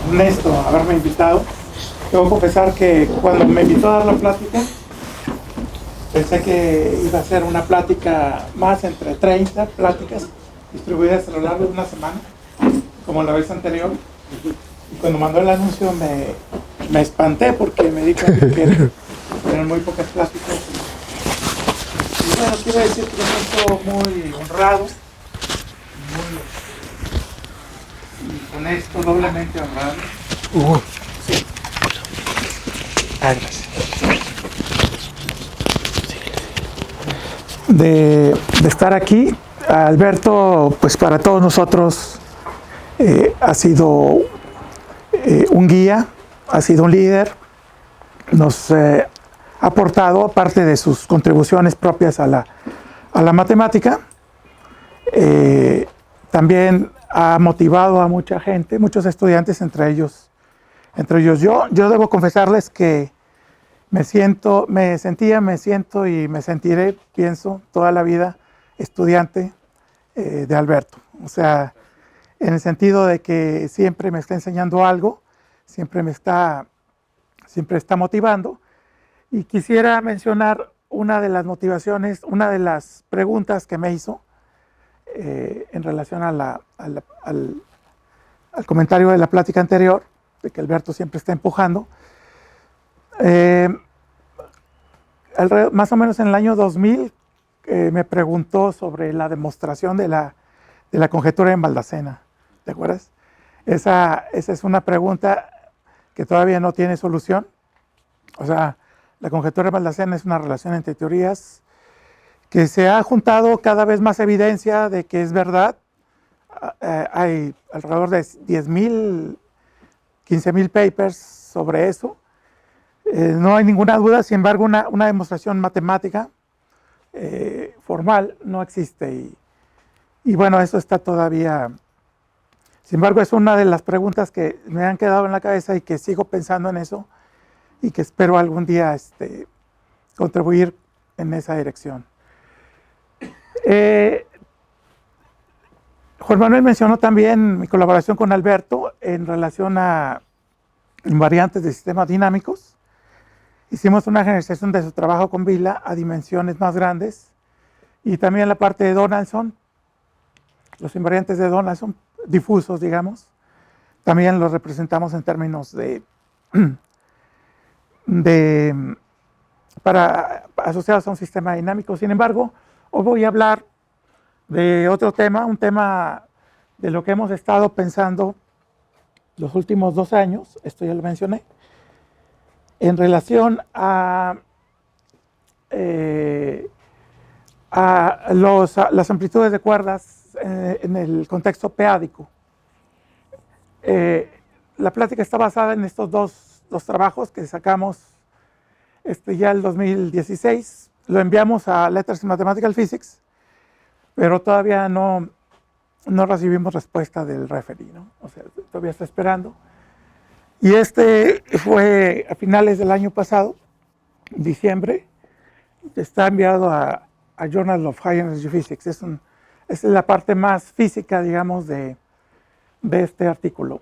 Ernesto, haberme invitado. Debo confesar que cuando me invitó a dar la plática, pensé que iba a ser una plática más entre 30 pláticas distribuidas a lo largo de una semana, como la vez anterior. Y cuando mandó el anuncio me espanté porque me di cuenta que eran muy pocas pláticas. Y bueno, quiero decir que me siento muy honrado, y con esto doblemente honrado. Sí. Gracias. De estar aquí. Alberto, pues para todos nosotros ha sido un guía, ha sido un líder, nos ha aportado, aparte de sus contribuciones propias a la matemática, también ha motivado a mucha gente, muchos estudiantes, entre ellos yo. Yo debo confesarles que me siento y me sentiré, pienso, toda la vida estudiante de Alberto. O sea, en el sentido de que siempre me está enseñando algo, siempre está motivando. Y quisiera mencionar una de las motivaciones, una de las preguntas que me hizo en relación al comentario de la plática anterior, de que Alberto siempre está empujando. Más o menos en el año 2000 me preguntó sobre la demostración de la conjetura de Maldacena. ¿Te acuerdas? Esa es una pregunta que todavía no tiene solución. O sea, la conjetura de Maldacena es una relación entre teorías que se ha juntado cada vez más evidencia de que es verdad. Hay alrededor de 10,000, 15,000 papers sobre eso. No hay ninguna duda, sin embargo, una demostración matemática formal no existe. Y bueno, eso está todavía. Sin embargo, es una de las preguntas que me han quedado en la cabeza y que sigo pensando en eso y que espero algún día contribuir en esa dirección. Juan Manuel mencionó también mi colaboración con Alberto en relación a invariantes de sistemas dinámicos. Hicimos una generalización de su trabajo con Vila a dimensiones más grandes y también la parte de Donaldson, los invariantes de Donaldson difusos, digamos, también los representamos en términos para asociados a un sistema dinámico. Sin embargo, hoy voy a hablar de otro tema, un tema de lo que hemos estado pensando los últimos 2 años, esto ya lo mencioné, en relación a las amplitudes de cuerdas en el contexto p-ádico. La plática está basada en estos dos trabajos que sacamos ya el 2016. Lo enviamos a Letters in Mathematical Physics, pero todavía no recibimos respuesta del referee, ¿no? O sea, todavía está esperando. Y fue a finales del año pasado, en diciembre, está enviado a Journal of High Energy Physics. Esa es la parte más física, digamos, de este artículo.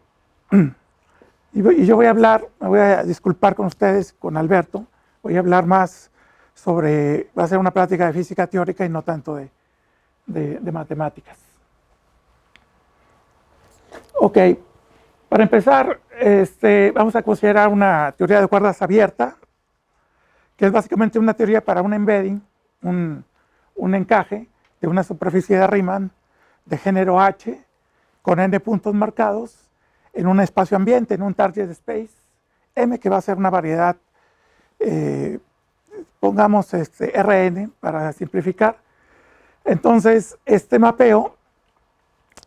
Y yo me voy a disculpar con ustedes, con Alberto, voy a hablar más va a ser una plática de física teórica y no tanto de matemáticas. Ok, para empezar, vamos a considerar una teoría de cuerdas abierta, que es básicamente una teoría para un embedding, un encaje de una superficie de Riemann de género H con n puntos marcados en un espacio ambiente, en un target space M, que va a ser una variedad, pongamos Rn para simplificar. Entonces, este mapeo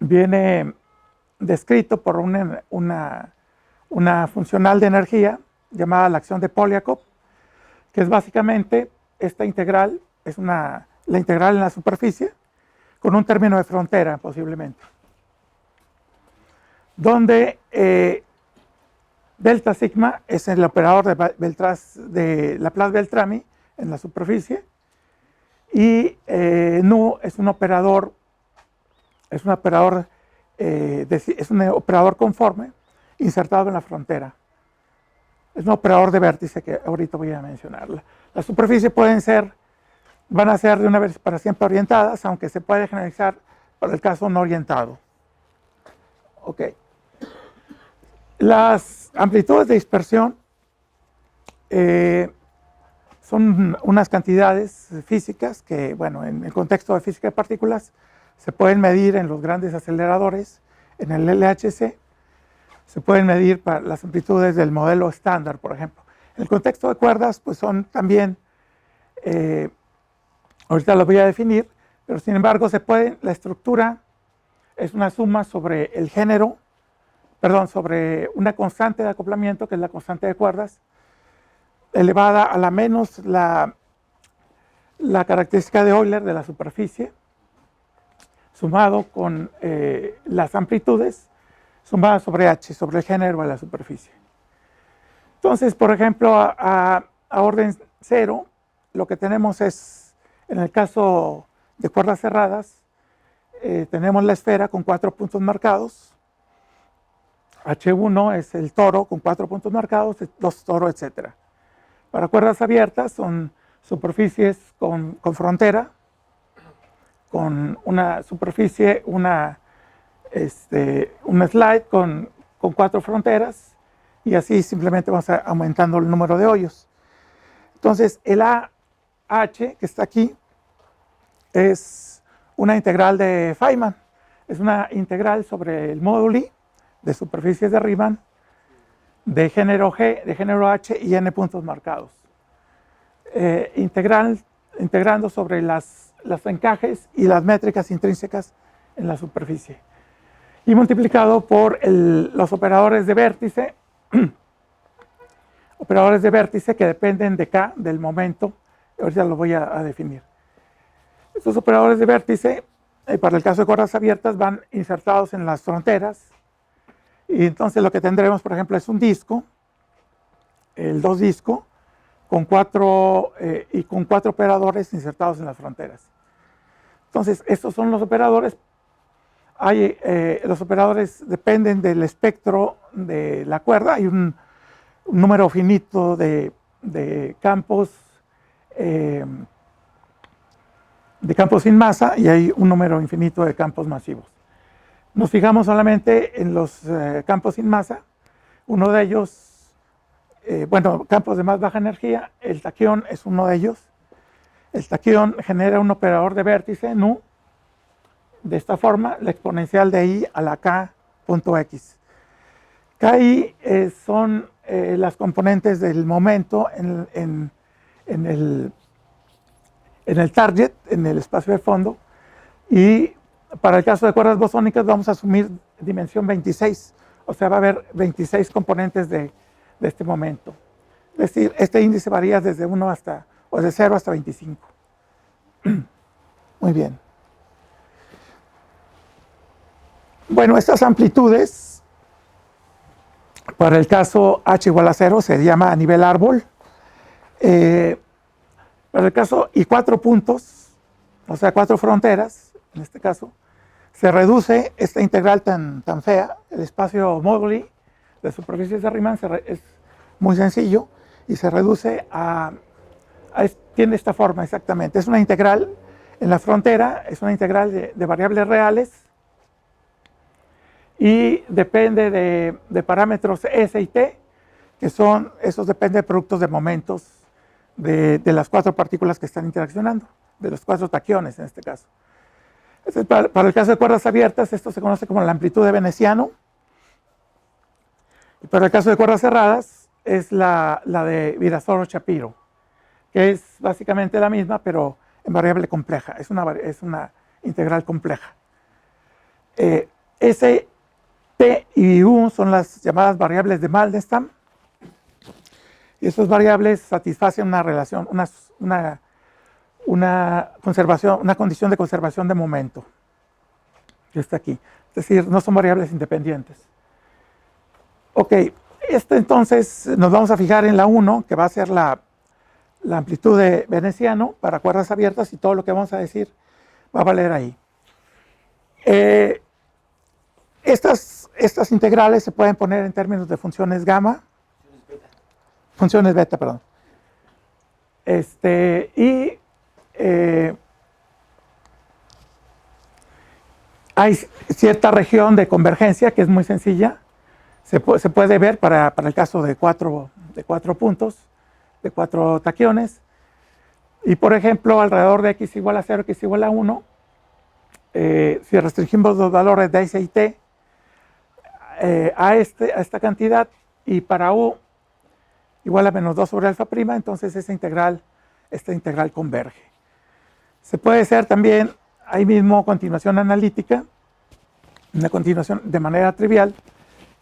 viene descrito por una funcional de energía llamada la acción de Polyakov, que es básicamente esta integral, la integral en la superficie, con un término de frontera posiblemente, donde delta sigma es el operador de Laplace-Beltrami en la superficie y nu es un operador conforme insertado en la frontera. Es un operador de vértice que ahorita voy a mencionar. Las superficies van a ser de una vez para siempre orientadas, aunque se puede generalizar para el caso no orientado. Ok. Las amplitudes de dispersión son unas cantidades físicas que, bueno, en el contexto de física de partículas se pueden medir en los grandes aceleradores, en el LHC, se pueden medir para las amplitudes del modelo estándar, por ejemplo. En el contexto de cuerdas, pues son también, ahorita lo voy a definir, pero sin embargo la estructura es una suma sobre el género, perdón, sobre una constante de acoplamiento, que es la constante de cuerdas, elevada a la menos la característica de Euler de la superficie, sumado con las amplitudes, sumada sobre h, sobre el género de la superficie. Entonces, por ejemplo, a orden 0, lo que tenemos es, en el caso de cuerdas cerradas, tenemos la esfera con 4 puntos marcados, H1 es el toro con 4 puntos marcados, 2 toro, etc. Para cuerdas abiertas son superficies con frontera, con una superficie, una slide con 4 fronteras, y así simplemente vamos aumentando el número de hoyos. Entonces, el AH que está aquí es una integral de Feynman, es una integral sobre el móduli de superficies de Riemann de género G, de género H y n puntos marcados. Integrando sobre los encajes y las métricas intrínsecas en la superficie. Y multiplicado por los operadores de vértice, que dependen de K, del momento. Ahorita lo voy a definir. Estos operadores de vértice, para el caso de cuerdas abiertas, van insertados en las fronteras. Y entonces lo que tendremos, por ejemplo, es un disco, el 2 disco, con 4 operadores insertados en las fronteras. Entonces, estos son los operadores. Los operadores dependen del espectro de la cuerda. Hay un número finito de campos sin masa, y hay un número infinito de campos masivos. Nos fijamos solamente en los campos sin masa. Uno de ellos, campos de más baja energía, el taquión es uno de ellos. El taquión genera un operador de vértice, nu, de esta forma, la exponencial de i a la k.x. Ki son las componentes del momento en el target, en el espacio de fondo, y para el caso de cuerdas bosónicas vamos a asumir dimensión 26, o sea, va a haber 26 componentes de este momento. Es decir, este índice varía desde 1 de 0 hasta 25. Muy bien. Bueno, estas amplitudes, para el caso h igual a 0, se llama a nivel árbol. Para el caso, y 4 puntos, o sea, 4 fronteras, en este caso, se reduce esta integral tan fea, el espacio móduli de superficies de Riemann es muy sencillo, y se reduce tiene esta forma exactamente. Es una integral en la frontera, es una integral de variables reales, y depende de parámetros S y T, que esos dependen de productos de momentos de las 4 partículas que están interaccionando, de los 4 taquiones en este caso. Para el caso de cuerdas abiertas, esto se conoce como la amplitud de Veneciano. Y para el caso de cuerdas cerradas, es la de Virasoro-Shapiro, que es básicamente la misma, pero en variable compleja. Es una integral compleja. S, T y U son las llamadas variables de Mandelstam. Y esas variables satisfacen una relación, una condición de conservación de momento, que está aquí. Es decir, no son variables independientes. Ok, entonces nos vamos a fijar en la 1, que va a ser la amplitud de Veneciano para cuerdas abiertas, y todo lo que vamos a decir va a valer ahí. Estas estas integrales se pueden poner en términos de funciones gamma, funciones beta, perdón. Hay cierta región de convergencia que es muy sencilla. Se puede ver para el caso de cuatro puntos, de 4 taquiones. Y por ejemplo, alrededor de x igual a 0, x igual a 1, si restringimos los valores de S y T a esta cantidad, y para U igual a menos 2 sobre alfa prima, entonces esta integral converge. Se puede hacer también ahí mismo continuación analítica, una continuación de manera trivial,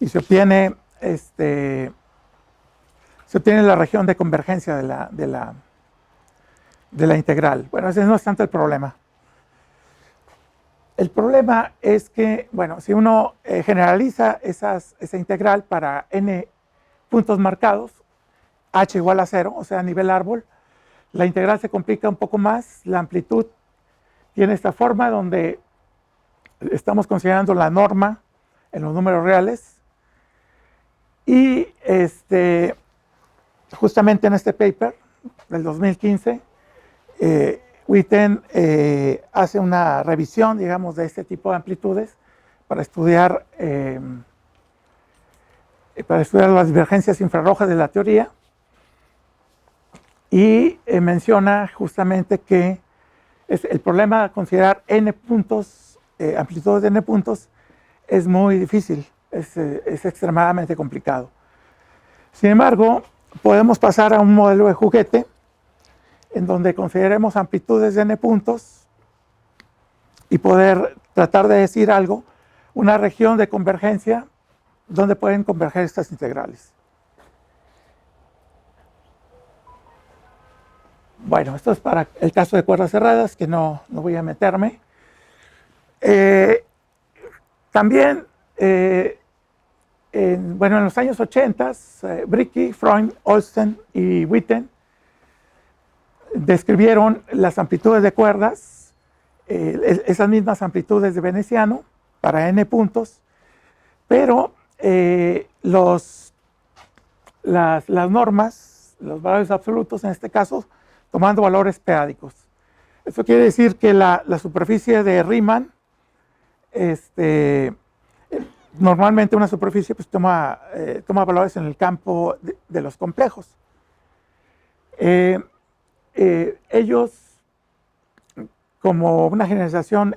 y se obtiene la región de convergencia de la integral. Bueno, ese no es tanto el problema. El problema es que, bueno, si uno generaliza esa integral para n puntos marcados, h igual a 0, o sea, a nivel árbol, la integral se complica un poco más. La amplitud tiene esta forma donde estamos considerando la norma en los números reales. Y justamente en este paper del 2015, Witten hace una revisión, digamos, de este tipo de amplitudes para estudiar las divergencias infrarrojas de la teoría, y menciona justamente que el problema de considerar n puntos, amplitudes de n puntos, es muy difícil, es extremadamente complicado. Sin embargo, podemos pasar a un modelo de juguete en donde consideremos amplitudes de n puntos y poder tratar de decir algo, una región de convergencia donde pueden converger estas integrales. Bueno, esto es para el caso de cuerdas cerradas, que no voy a meterme. También, en los años 80, Bricky, Freund, Olsen y Witten describieron las amplitudes de cuerdas, esas mismas amplitudes de veneciano para n puntos, pero las normas, los valores absolutos en este caso, tomando valores p-ádicos. Eso quiere decir que la superficie de Riemann, normalmente una superficie pues, toma valores en el campo de los complejos. Ellos, como una generalización,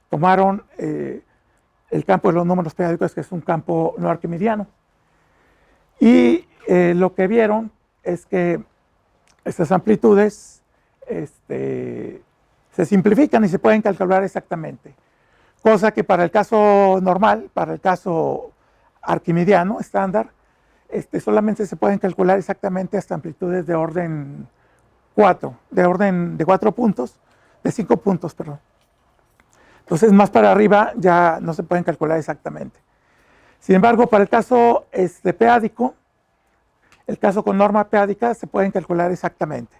tomaron el campo de los números p-ádicos, que es un campo no arquimidiano, y lo que vieron es que estas amplitudes se simplifican y se pueden calcular exactamente, cosa que para el caso normal, para el caso arquimidiano estándar, solamente se pueden calcular exactamente hasta amplitudes de orden 4, de orden de 4 puntos, de 5 puntos, perdón. Entonces, más para arriba ya no se pueden calcular exactamente. Sin embargo, para el caso p-ádico, el caso con norma p-ádica, se pueden calcular exactamente.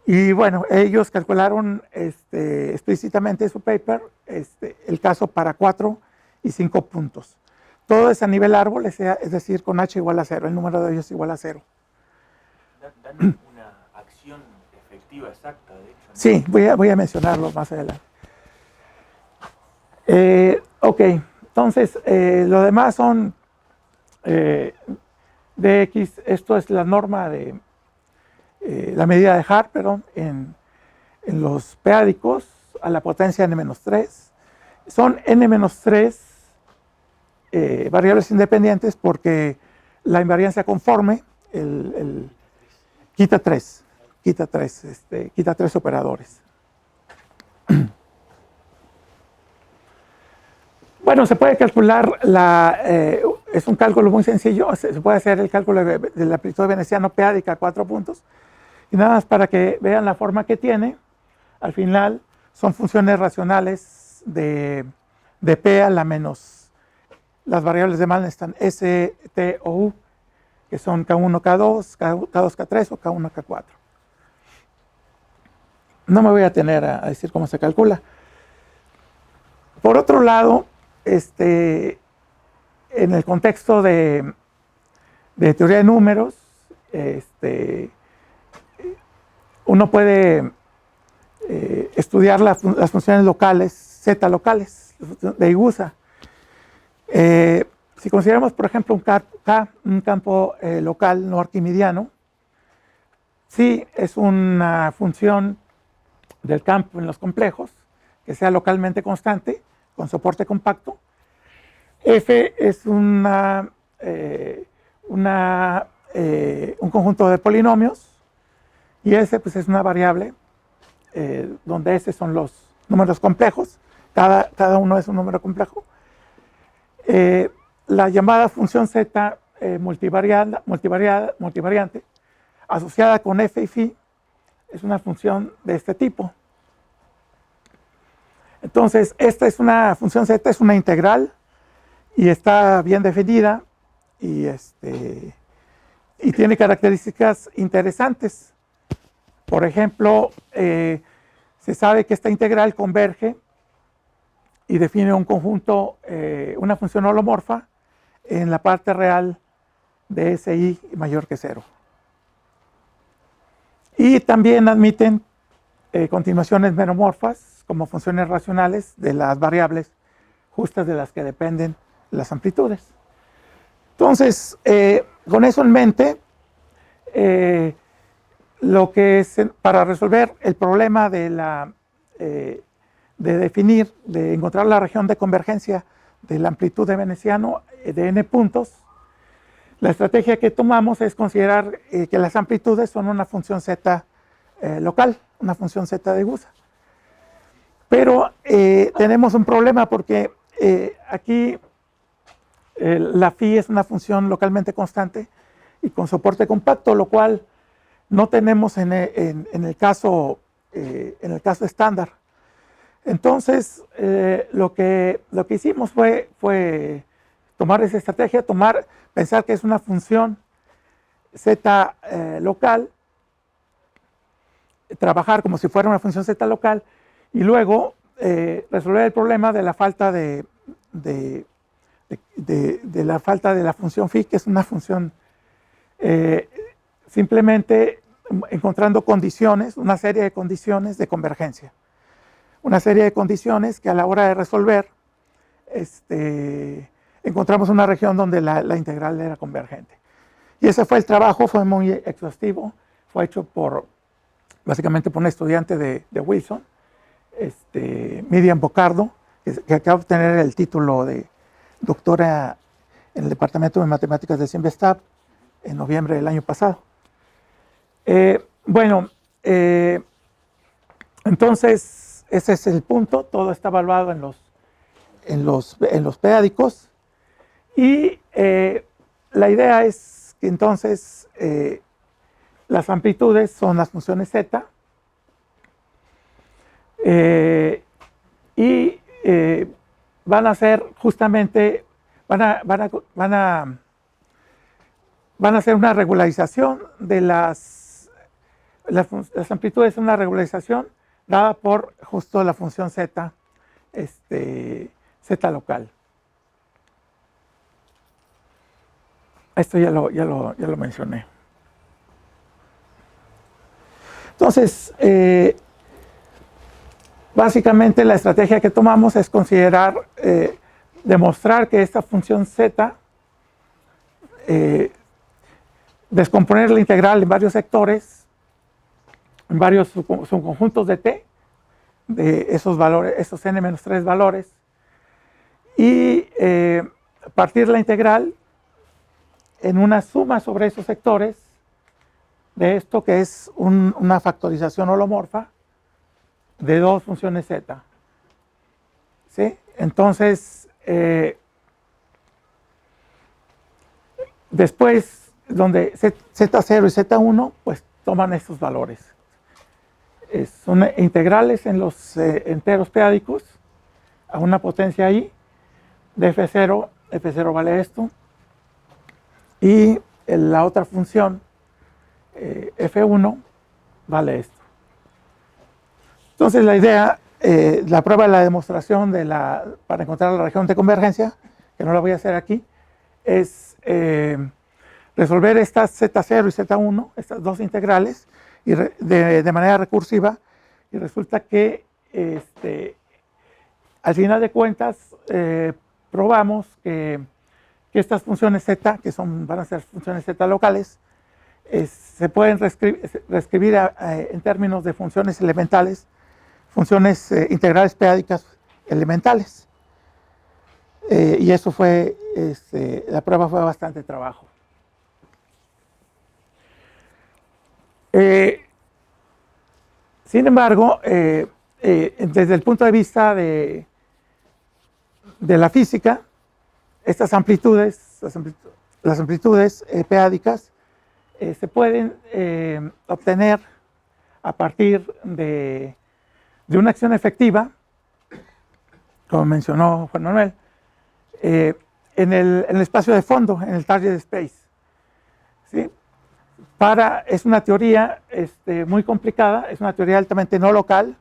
Y bueno, ellos calcularon explícitamente en su paper el caso para 4 y 5 puntos. Todo es a nivel árbol, es decir, con h igual a 0, el número de ellos igual a 0. Dan una acción efectiva exacta, de hecho, ¿no? Sí, voy a mencionarlo más adelante. Ok, entonces lo demás son dx, esto es la norma de la medida de Hart, perdón, en los p-ádicos a la potencia n-3. Son n-3 variables independientes porque la invariancia conforme quita 3 operadores. Bueno, se puede calcular, es un cálculo muy sencillo, se puede hacer el cálculo de la amplitud veneciano p-ádica a 4 puntos, y nada más para que vean la forma que tiene. Al final son funciones racionales de p a la menos, las variables de Malin están s, t o u, que son k1, k2, k2, k3 o k1, k4. No me voy a detener a decir cómo se calcula. Por otro lado, en el contexto de teoría de números, uno puede estudiar las funciones locales, z locales, de Igusa. Si consideramos, por ejemplo, un campo local no arquimidiano, sí es una función del campo en los complejos, que sea localmente constante, con soporte compacto. F es un conjunto de polinomios, y S pues, es una variable donde S son los números complejos, cada uno es un número complejo. La llamada función Z multivariante, asociada con F y Φ, es una función de este tipo. Entonces, esta es una función Z, es una integral y está bien definida y tiene características interesantes. Por ejemplo, se sabe que esta integral converge y define un conjunto, una función holomorfa en la parte real de SI mayor que 0. Y también admiten continuaciones meromorfas como funciones racionales de las variables justas de las que dependen las amplitudes. Entonces, con eso en mente, lo que es para resolver el problema de definir, de encontrar la región de convergencia de la amplitud de veneciano de n puntos, la estrategia que tomamos es considerar que las amplitudes son una función z local, una función z de Igusa. Pero tenemos un problema porque aquí la phi es una función localmente constante y con soporte compacto, lo cual no tenemos en el caso estándar. Entonces, lo que hicimos fue tomar esa estrategia, pensar que es una función z local, trabajar como si fuera una función z local y luego resolver el problema de la falta de la función phi, que es una función simplemente encontrando condiciones, una serie de condiciones de convergencia. Una serie de condiciones que a la hora de resolver encontramos una región donde la integral era convergente. Y ese fue el trabajo, fue muy exhaustivo, fue hecho básicamente por un estudiante de Wilson, Miriam Bocardo, que acaba de obtener el título de doctora en el Departamento de Matemáticas de CIMVESTAB en noviembre del año pasado. Entonces, ese es el punto, todo está evaluado en los p-ádicos y la idea es que entonces las amplitudes son las funciones z y van a ser justamente, van a ser una regularización de las amplitudes, una regularización dada por justo la función z, z local. Esto ya lo mencioné. Entonces, básicamente la estrategia que tomamos es considerar, demostrar que esta función z, descomponer la integral en varios sectores, en varios subconjuntos de t, de esos valores, esos n-3 valores, y partir la integral en una suma sobre esos sectores de esto que es una factorización holomorfa de dos funciones z. ¿Sí? Entonces, después, donde z0 y z1, pues toman estos valores. Son integrales en los enteros p-ádicos a una potencia i de f0 vale esto, y la otra función f1 vale esto. Entonces la idea, la prueba de la demostración para encontrar la región de convergencia, que no la voy a hacer aquí, es resolver estas Z0 y Z1, estas dos integrales, y de manera recursiva, y resulta que al final de cuentas probamos que estas funciones Z, que van a ser funciones Z locales, se pueden reescribir en términos de funciones elementales, funciones integrales p-ádicas elementales. Y eso fue, la prueba fue bastante trabajo. Sin embargo, desde el punto de vista de la física, estas amplitudes, las amplitudes p-ádicas, se pueden obtener a partir de una acción efectiva, como mencionó Juan Manuel, en el espacio de fondo, en el target space. ¿Sí? Es una teoría muy complicada, es una teoría altamente no local,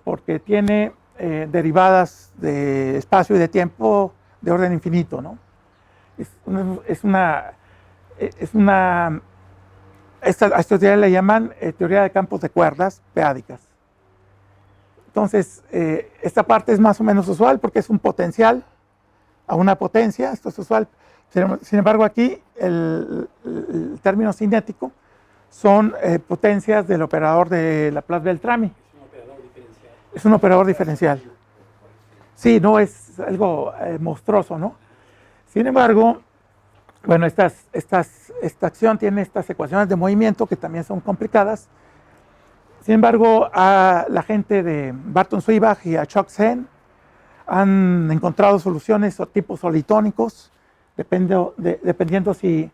porque tiene derivadas de espacio y de tiempo de orden infinito, ¿no? A esta teoría le llaman teoría de campos de cuerdas p-ádicas. Entonces, esta parte es más o menos usual porque es un potencial a una potencia, esto es usual. Sin embargo, aquí el término cinético son potencias del operador de Laplace-Beltrami. Es un operador diferencial. Es un operador diferencial. Sí, no es algo monstruoso, ¿no? Sin embargo, bueno, esta acción tiene estas ecuaciones de movimiento que también son complicadas. Sin embargo, a la gente de Barton Swibach y a Chuck Sen han encontrado soluciones o tipos solitónicos, dependiendo si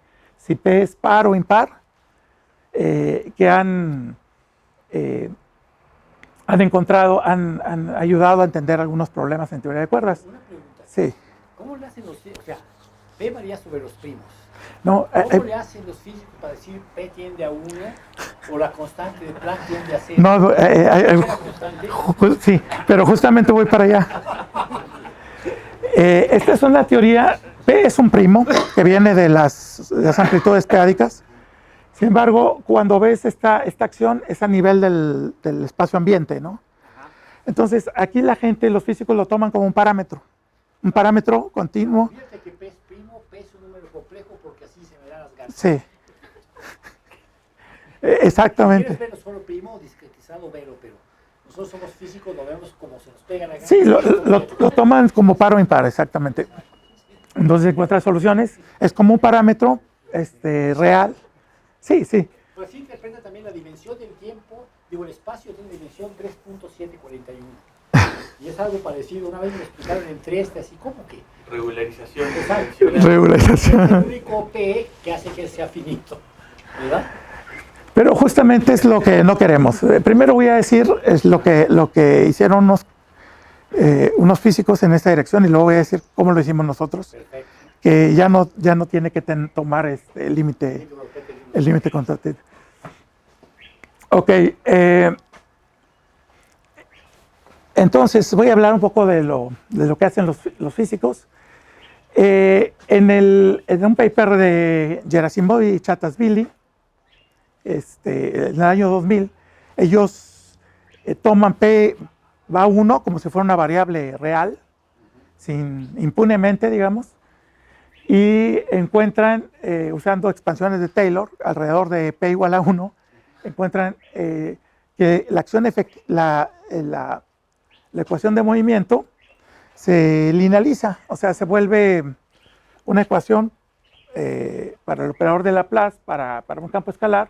P es par o impar, que han ayudado a entender algunos problemas en teoría de cuerdas. Una pregunta. Sí. ¿Cómo le hacen los físicos? O sea, P varía sobre los primos. No, ¿Cómo le hacen los físicos para decir P tiende a 1 o la constante de Planck tiende a 0? No, sí, pero justamente voy para allá. Esta es una teoría, P es un primo que viene de las amplitudes p-ádicas. Sin embargo, cuando ves esta acción es a nivel del espacio ambiente, ¿no? Entonces, aquí los físicos lo toman como un parámetro continuo. Fíjate que P es primo, P es un número complejo porque así se me dan las ganas. Sí. Exactamente. ¿Quieres verlo solo primo, discretizado, velo, pero nosotros somos físicos, lo vemos como se nos pega la gana. Sí, lo toman como par o impar, exactamente. Entonces encuentras soluciones, es como un parámetro real. Sí, sí. Pero así interpreta también la dimensión del tiempo, el espacio tiene dimensión 3.741. Y es algo parecido, una vez me explicaron en Trieste, así como que... Regularización. Regularización. Es el único P que hace que sea finito, ¿verdad? Pero justamente es lo que no queremos. Primero voy a decir es lo que hicieron unos físicos en esta dirección y luego voy a decir cómo lo hicimos nosotros. Perfecto. Que ya no tiene que tomar el límite contractivo. Ok. Entonces voy a hablar un poco de lo que hacen los físicos. En un paper de Gerasimov y Chattasvili, en el año 2000, ellos toman P va a 1 como si fuera una variable real, impunemente, digamos, y encuentran, usando expansiones de Taylor, alrededor de P igual a 1, encuentran que la acción la ecuación de movimiento se linealiza, o sea, se vuelve una ecuación para el operador de Laplace, para un campo escalar,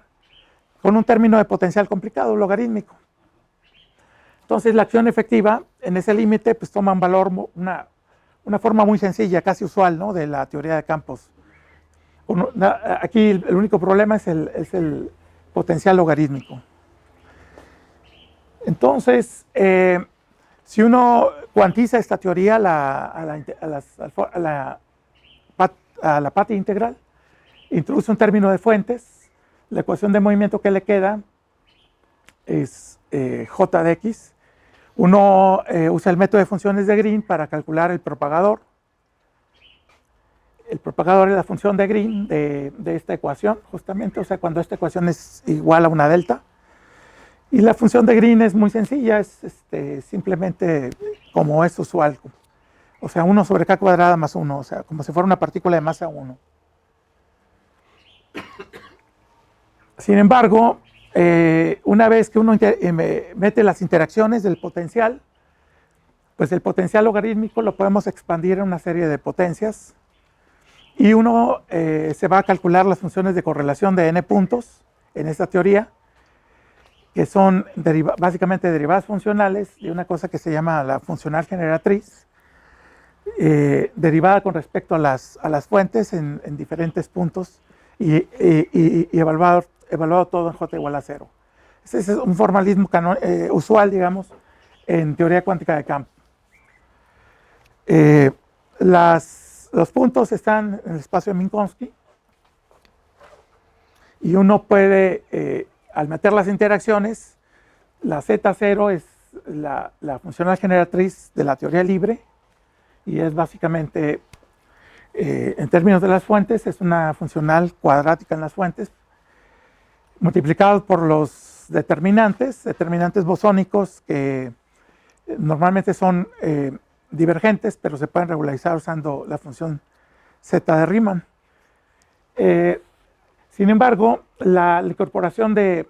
con un término de potencial complicado, logarítmico. Entonces, la acción efectiva en ese límite pues toma un valor, una forma muy sencilla, casi usual, ¿no?, de la teoría de campos. Aquí el único problema es el potencial logarítmico. Entonces, si uno cuantiza esta teoría a la pata integral, introduce un término de fuentes, la ecuación de movimiento que le queda es J de X. Uno usa el método de funciones de Green para calcular el propagador. el propagador es la función de Green de esta ecuación, justamente, o sea, cuando esta ecuación es igual a una delta. Y la función de Green es muy sencilla, es simplemente como es usual, o sea, 1 sobre k cuadrada más 1, o sea, como si fuera una partícula de masa 1. Sin embargo, una vez que uno mete las interacciones del potencial, pues el potencial logarítmico lo podemos expandir en una serie de potencias y uno se va a calcular las funciones de correlación de n puntos en esta teoría, que son básicamente derivadas funcionales de una cosa que se llama la funcional generatriz, derivada con respecto a las fuentes en diferentes puntos y evaluado todo en j igual a 0. Ese es un formalismo usual, digamos, en teoría cuántica de campo. Los puntos están en el espacio de Minkowski y uno puede, al meter las interacciones, la Z0 es la funcional generatriz de la teoría libre y es básicamente, en términos de las fuentes, es una funcional cuadrática en las fuentes, multiplicado por los determinantes bosónicos que normalmente son divergentes, pero se pueden regularizar usando la función z de Riemann. Sin embargo, la incorporación de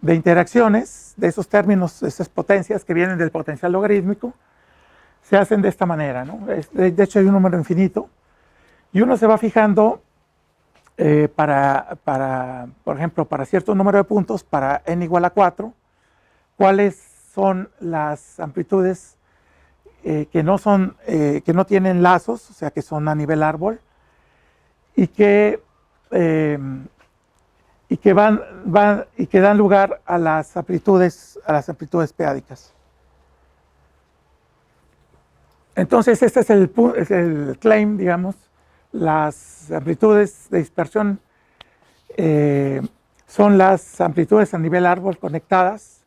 interacciones de esos términos, de esas potencias que vienen del potencial logarítmico, se hacen de esta manera, ¿no? De hecho, hay un número infinito y uno se va fijando por ejemplo, para cierto número de puntos, para n igual a 4, cuáles son las amplitudes que no tienen lazos, o sea, que son a nivel árbol, y que dan lugar a las amplitudes p-ádicas. Entonces, este es el claim, digamos. Las amplitudes de dispersión son las amplitudes a nivel árbol conectadas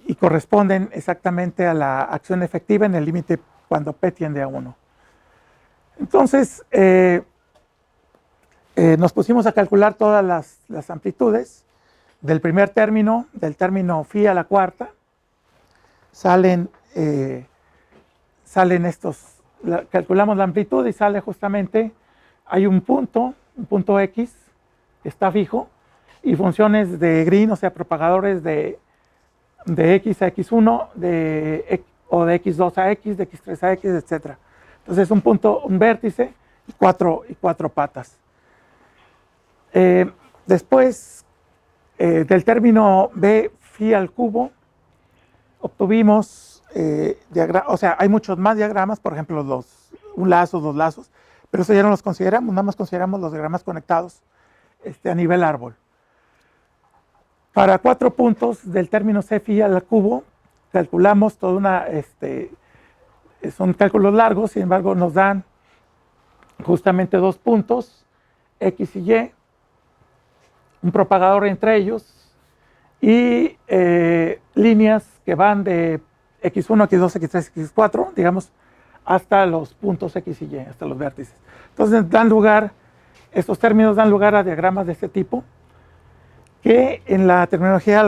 y corresponden exactamente a la acción efectiva en el límite cuando p tiende a 1. Entonces, nos pusimos a calcular todas las amplitudes del primer término, del término phi a la cuarta. Salen calculamos la amplitud y sale justamente, hay un punto X que está fijo y funciones de Green, o sea, propagadores de X a X1, o de X2 a X, de X3 a X, etc. Entonces es un vértice y cuatro patas. Después del término B phi al cubo obtuvimos o sea, hay muchos más diagramas, por ejemplo, un lazo, dos lazos, pero eso ya no los consideramos, nada más consideramos los diagramas conectados a nivel árbol. Para 4 puntos del término C phi al cubo, calculamos toda son cálculos largos, sin embargo, nos dan justamente 2 puntos, X y Y, un propagador entre ellos, y líneas que van de X1, X2, X3, X4, digamos, hasta los puntos X y Y, hasta los vértices. Entonces estos términos dan lugar a diagramas de este tipo, que en la terminología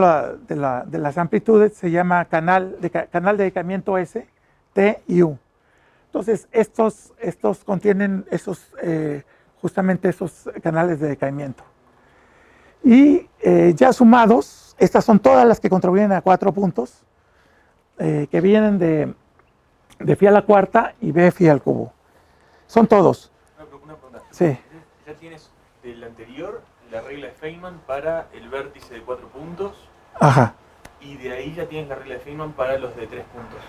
de las amplitudes se llama canal de decaimiento S, T y U. Entonces, estos contienen justamente esos canales de decaimiento. Y ya sumados, estas son todas las que contribuyen a 4 puntos, que vienen de phi a la cuarta y b phi al cubo. Son todos. Una pregunta. Sí. Ya tienes del anterior la regla de Feynman para el vértice de 4 puntos. Ajá. Y de ahí ya tienes la regla de Feynman para los de 3 puntos.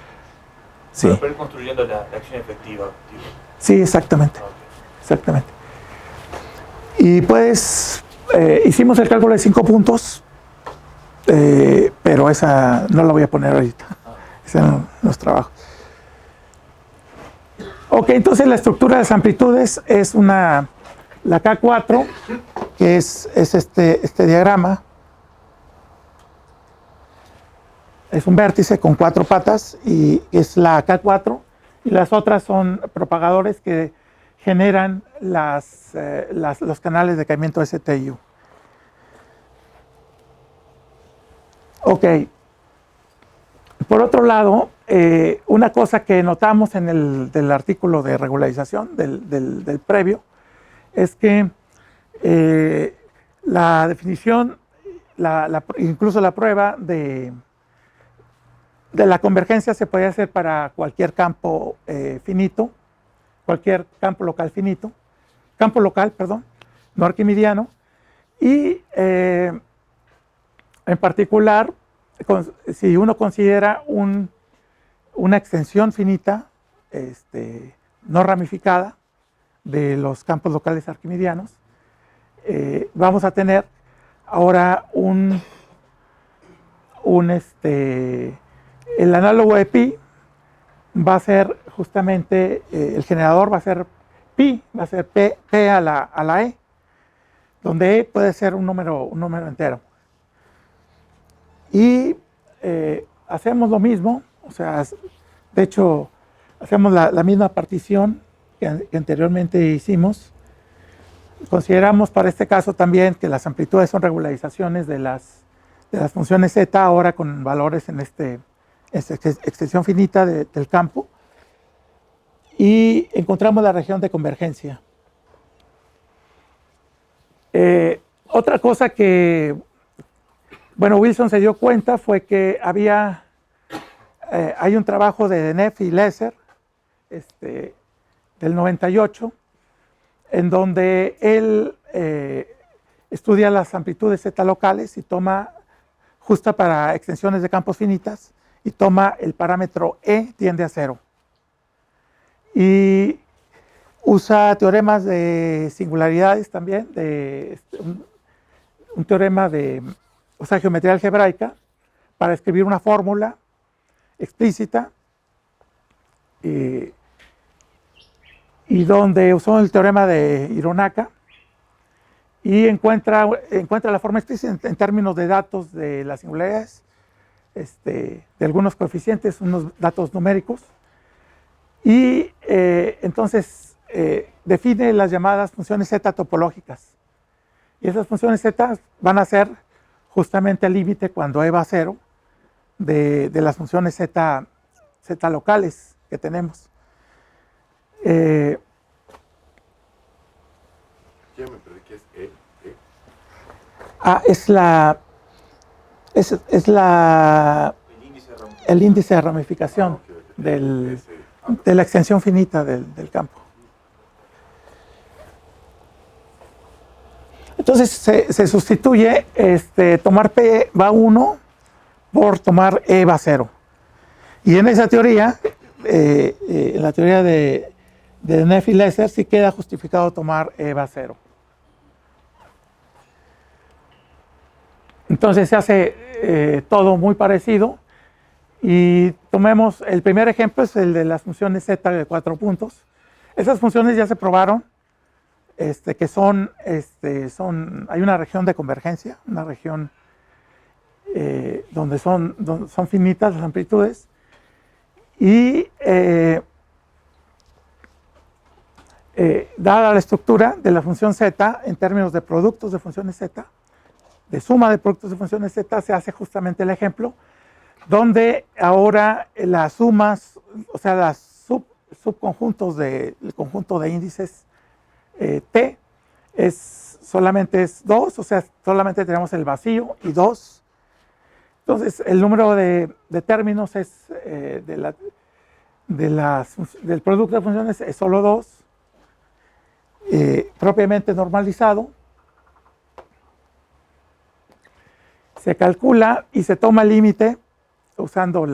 Sí. Para ir construyendo la acción efectiva. Tipo. Sí, exactamente. Okay. Exactamente. Y pues hicimos el cálculo de 5 puntos, pero esa no la voy a poner ahorita. Ese no es trabajo. Ok, entonces la estructura de las amplitudes es la K4, que es este diagrama. Es un vértice con 4 patas y es la K4, y las otras son propagadores que generan los canales de caimiento STU. Ok. Por otro lado, una cosa que notamos en el artículo de regularización del previo es que la definición, incluso la prueba de la convergencia se puede hacer para cualquier campo finito, cualquier campo local finito, no arquimidiano, y en particular, si uno considera una extensión finita, no ramificada, de los campos locales arquimidianos, vamos a tener ahora el análogo de pi va a ser justamente, el generador va a ser pi, va a ser p a la e, donde e puede ser un número entero. Y hacemos lo mismo, o sea, de hecho, hacemos la misma partición que anteriormente hicimos. Consideramos para este caso también que las amplitudes son regularizaciones de las funciones z, ahora con valores en esta extensión finita del campo, y encontramos la región de convergencia. Otra cosa que, bueno, Wilson se dio cuenta fue que hay un trabajo de Denef y Lesser del 98, en donde él estudia las amplitudes z locales y toma, justa para extensiones de campos finitas, y toma el parámetro E tiende a 0. Y usa teoremas de singularidades también, un teorema de geometría algebraica, para escribir una fórmula explícita, y donde usó el teorema de Hironaka y encuentra la forma explícita en términos de datos de las singularidades, de algunos coeficientes, unos datos numéricos, y entonces define las llamadas funciones z topológicas. Y esas funciones z van a ser justamente el límite cuando e va a 0 de las funciones z locales que tenemos. Ya me perdí, ¿qué es E? El índice de ramificación de la extensión finita del campo. Entonces se sustituye tomar P va 1 por tomar E va 0. Y en esa teoría, en la teoría de Denef y Lesser, sí queda justificado tomar E va 0. Entonces se hace todo muy parecido, y tomemos el primer ejemplo, es el de las funciones z de 4 puntos. Esas funciones ya se probaron, que hay una región de convergencia, una región donde son finitas las amplitudes, y dada la estructura de la función z en términos de productos de funciones z, de suma de productos de funciones z, se hace justamente el ejemplo donde ahora las sumas, o sea, las subconjuntos del conjunto de índices T solamente es 2, o sea, solamente tenemos el vacío y 2. Entonces, el número de términos es del producto de funciones es solo 2, propiamente normalizado. Se calcula y se toma el límite usando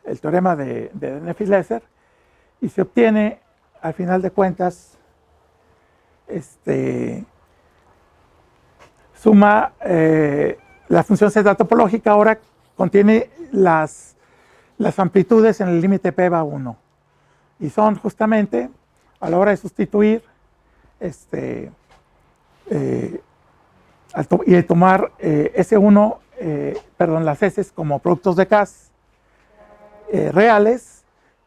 el teorema de Denef y Lesser, y se obtiene, al final de cuentas, suma la función z topológica. Ahora contiene las amplitudes en el límite p va 1, y son justamente, a la hora de sustituir y de tomar S1, las S como productos de Cas reales,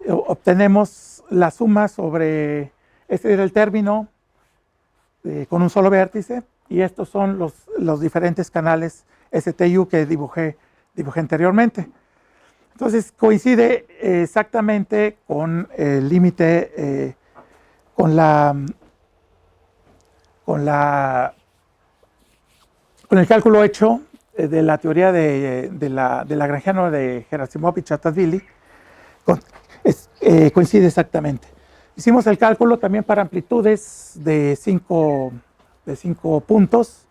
obtenemos la suma sobre Este era el término con un solo vértice, y estos son los diferentes canales STU que dibujé anteriormente. Entonces coincide exactamente con el límite, con el cálculo hecho de la teoría de Lagrangiano de Gerasimov y Chattasvili. Coincide exactamente. Hicimos el cálculo también para amplitudes de 5 puntos,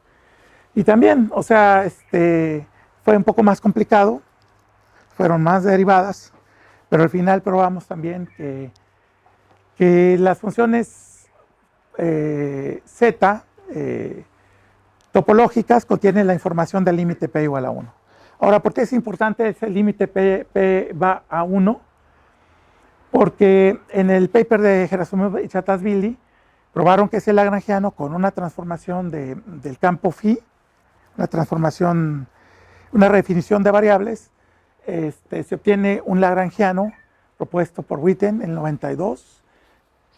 y también, o sea, fue un poco más complicado, fueron más derivadas, pero al final probamos también que las funciones z topológicas contienen la información del límite p igual a 1. Ahora, ¿por qué es importante ese límite p va a 1? Porque en el paper de Gerasimov y Chattasvili probaron que ese lagrangiano con una transformación del campo phi, una redefinición de variables, se obtiene un lagrangiano propuesto por Witten en el 92,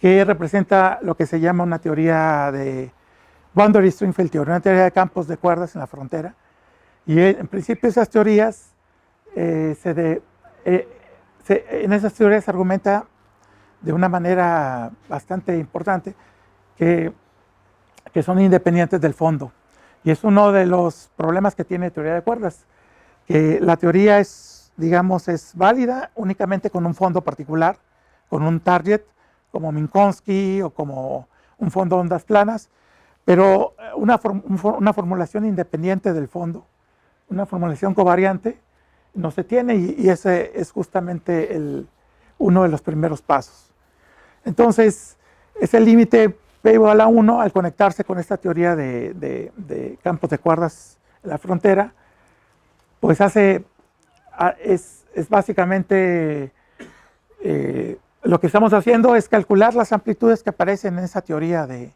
que representa lo que se llama una teoría de boundary string field theory, una teoría de campos de cuerdas en la frontera. Y en principio esas teorías, en esas teorías se argumenta de una manera bastante importante que son independientes del fondo. Y es uno de los problemas que tiene teoría de cuerdas, que la teoría es válida únicamente con un fondo particular, con un target como Minkowski o como un fondo de ondas planas, pero una formulación independiente del fondo, una formulación covariante, no se tiene, y ese es justamente uno de los primeros pasos. Entonces, ese límite p igual a 1, al conectarse con esta teoría de campos de cuerdas en la frontera, pues es básicamente lo que estamos haciendo es calcular las amplitudes que aparecen en esa teoría de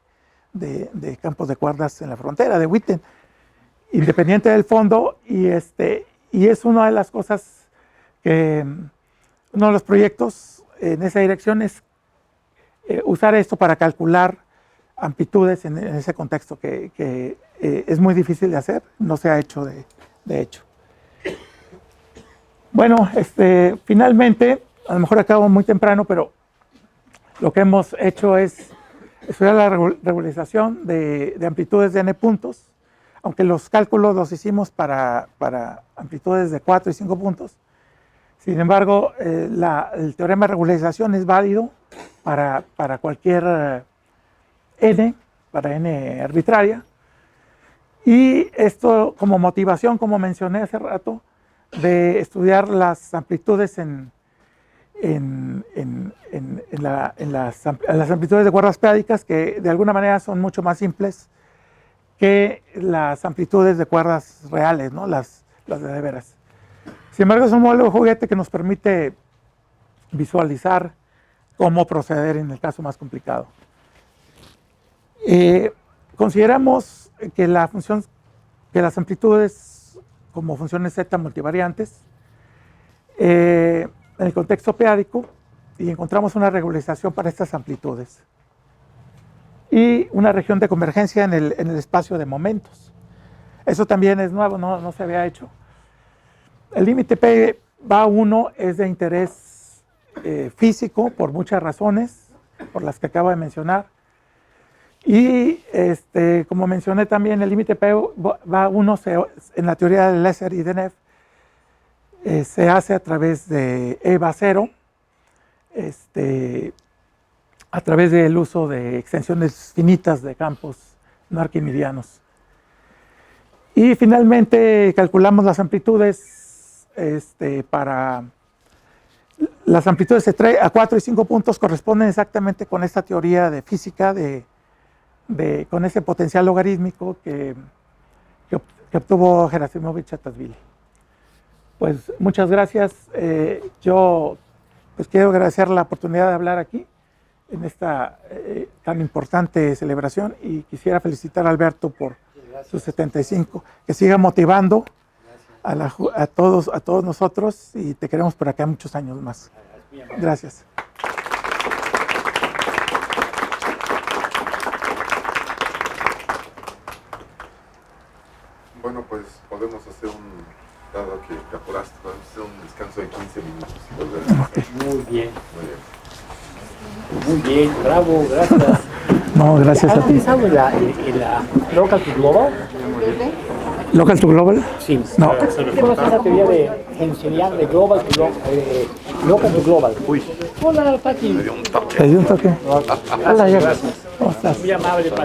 campos de cuerdas en la frontera de Witten, independiente del fondo, y es una de las cosas uno de los proyectos en esa dirección es usar esto para calcular amplitudes en ese contexto que es muy difícil de hacer, no se ha hecho de hecho. Bueno, finalmente, a lo mejor acabo muy temprano, pero lo que hemos hecho es estudiar la regularización de amplitudes de n puntos, aunque los cálculos los hicimos para amplitudes de 4 y 5 puntos. Sin embargo, el teorema de regularización es válido para cualquier n, para n arbitraria. Y esto como motivación, como mencioné hace rato, de estudiar las amplitudes en las amplitudes de cuerdas pedádicas, que de alguna manera son mucho más simples que las amplitudes de cuerdas reales, ¿no? las de veras. Sin embargo, es un modelo de juguete que nos permite visualizar cómo proceder en el caso más complicado. Consideramos que las amplitudes como funciones z multivariantes en el contexto peádico, y encontramos una regularización para estas amplitudes y una región de convergencia en el espacio de momentos. Eso también es nuevo, no se había hecho. El límite p va a 1 es de interés físico por muchas razones, por las que acabo de mencionar. Y como mencioné también, el límite p va a 1 en la teoría de Lesser y de Neff se hace a través de E va a 0, a través del uso de extensiones finitas de campos no arquimedianos. Y finalmente calculamos las amplitudes para las amplitudes de a 4 y 5 puntos corresponden exactamente con esta teoría de física con ese potencial logarítmico que obtuvo Gerasimov y Chattasvili. Pues muchas gracias. Yo pues quiero agradecer la oportunidad de hablar aquí en esta tan importante celebración, y quisiera felicitar a Alberto por sus 75, que siga motivando a todos nosotros, y te queremos por acá muchos años más. Gracias. pues podemos hacer dado que te apuraste, podemos hacer un descanso de 15 minutos y volver a empezar. Muy bien, Muy bien. muy bien, bravo, gracias. No, gracias ¿Has a ti. pensado en la Local to Global? ¿Local to Global? Sí. No. ¿Conoces esa teoría de enseñar de Global to Local to Global? Uy. Hola, Pati. Me dio un toque. ¿Te dio un toque? Hola, ya. ¿Cómo estás? Muy amable, Pati.